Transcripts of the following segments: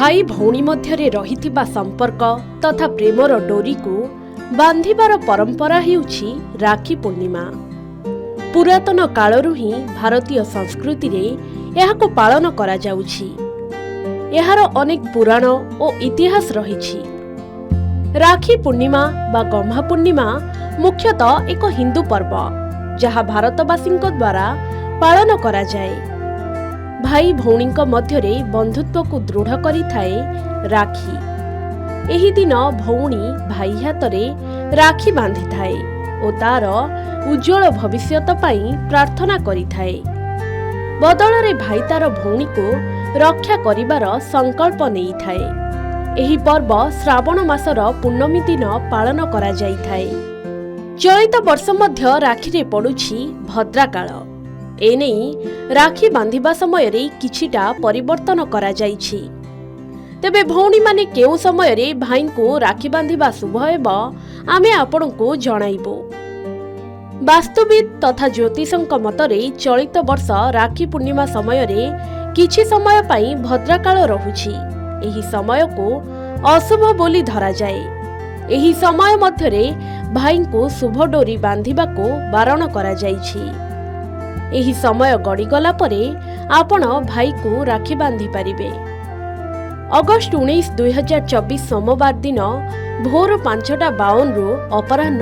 भाई भौणी मध्यरे रहिथिबा संपर्क तथा प्रेमर डोरी को बांधिबार परंपरा हेउछि राखी पूर्णिमा। पुरातन कालरु ही भारतीय संस्कृति रे एहाको पालन करा जाउछि। एहार अनेक पुराण और इतिहास रहिछि। राखी पूर्णिमा बा गम्हा पूर्णिमा मुख्यतः एक हिंदू पर्व जहा भारतवासींक द्वारा पालन करा जाए। भाई भौणींक मध्यरे बंधुत्व को दृढ़ करिथाए राखी। एही दिन भौणी भाई हातरे राखी बांधि थाए और तार उज्जवल भविष्यत पाई प्रार्थना करिथाए। बदलरे भाई तार भौणी को रक्षा करिबार संकल्प नेई थाए। एही पर्व श्रावण मासर पूर्णमी दिन पालन करा जाई थाए। चलित वर्ष मध्य राखी रे पडुछि भद्राकाळ। एने राखी बांधिबा समय रे किछिटा परिवर्तन करा जाइछि। तेबे भौणी माने केउ समय रे भाई को राखी बांधिबा शुभ हेबो आमे आपनकु जणाइबो। वास्तुविद तथा ज्योतिषंक मतरे चलित वर्ष राखी पूर्णिमा समय रे किछि समय पाई भद्राकाळ रहुछि। एही समय को अशुभ बोली धरा जाए। एही समय मध्यरे भाई को शुभ डोरी बांधिबा को बारण करा जाइछि। एही समय गड़ी गला परे आपण भाई को राखी बांधि पारिबे। अगस्ट 19, 2024 सोमवार दिन भोर 5:52 रु अपराह्न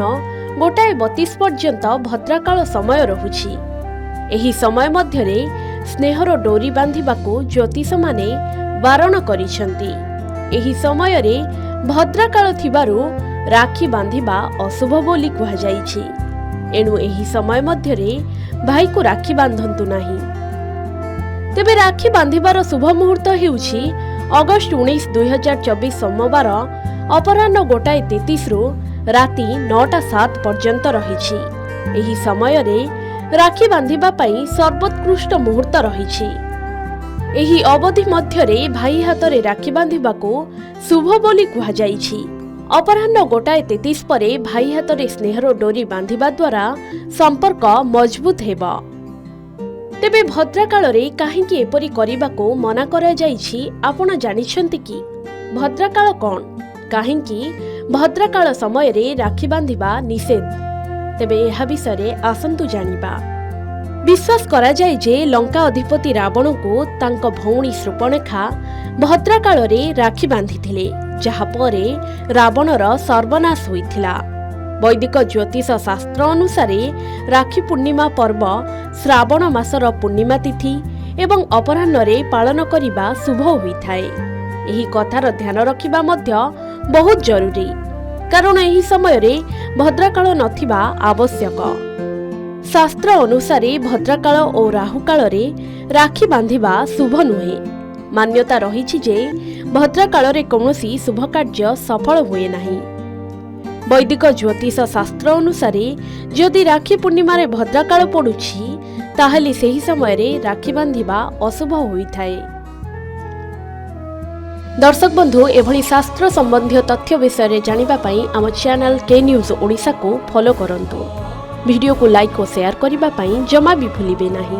1:32 पर्यंत भद्राकाळ समय रहुछि। एही समय मध्यरे स्नेहर डोरी बांधिबाकू ज्योतिष माने बारण करिसंती। एही समय रे भद्राकाळ थिबारु राखी बांधिबा अशुभ बोली कुहा जाइछि। एणु एही समय मध्यरे भाई को राखी बांधंतु नाही। तेबे राखी बांधिबार शुभ मुहूर्त हेउछि अगस्ट 19, 2024 सोमवार अपराह्न 1:33 रु राति 9:07 पर्यंत रहिछि। एही समय रे राखी बांधिबा पई सर्वोत्कृष्ट मुहूर्त रहिछि। एही अवधि मध्यरे भाई हातरे राखी बांधिबाकू शुभ बोली कुहा जाइछि। अपराह्न 1:33 परे भाई हातरे स्नेहर डोरी बांधिबा द्वारा संपर्क मजबूत हेबा। तेबे भद्राकाळ रे काहेकि एपरि करिबाकू मना करा जाइछि आपण जानिछन्ति कि? भद्राकाळ कोन? काहेकि भद्राकाळ समय रे राखी बांधिबा निषेध? तेबे एहा विषय आसंतु जानिबा। विश्वास करा जाय जे लंका अधिपति रावण को तांक भौणी शूर्पणखा भद्राकाळ रे राखी बांधिथिले, जहा परे रावणर सर्वनाश होइथिला। वैदिक ज्योतिष शास्त्र अनुसार राखी पूर्णिमा पर्व श्रावण मासर पूर्णिमा तिथि एवं अपराह्न रे पालन करिबा शुभ होइथाए। एही कथार ध्यान रखिबा मध्य बहुत जरूरी, कारण एही समय रे भद्राकाळ नथिबा आवश्यक। शास्त्र अनुसार भद्राकाळ और राहुकाळ रे राखी बांधिबा शुभ नुहे। मान्यता रहिछि जे भद्राकाळ रे कौनसी शुभ कार्य सफल हुए नाही। वैदिक ज्योतिष शास्त्र अनुसार जदि राखी पूर्णिमा रे भद्राकाळ पडुछि ताहले सेही समय रे राखी बांधिबा अशुभ होइथाए। दर्शक बंधु, एभली शास्त्र संबंधी तथ्य विषय जानिबा पई आम चैनल के न्यूज ओडिशा को फॉलो करंतु। वीडियो को लाइक और शेयर करिबा पई जमा भी भूलिबे नाही।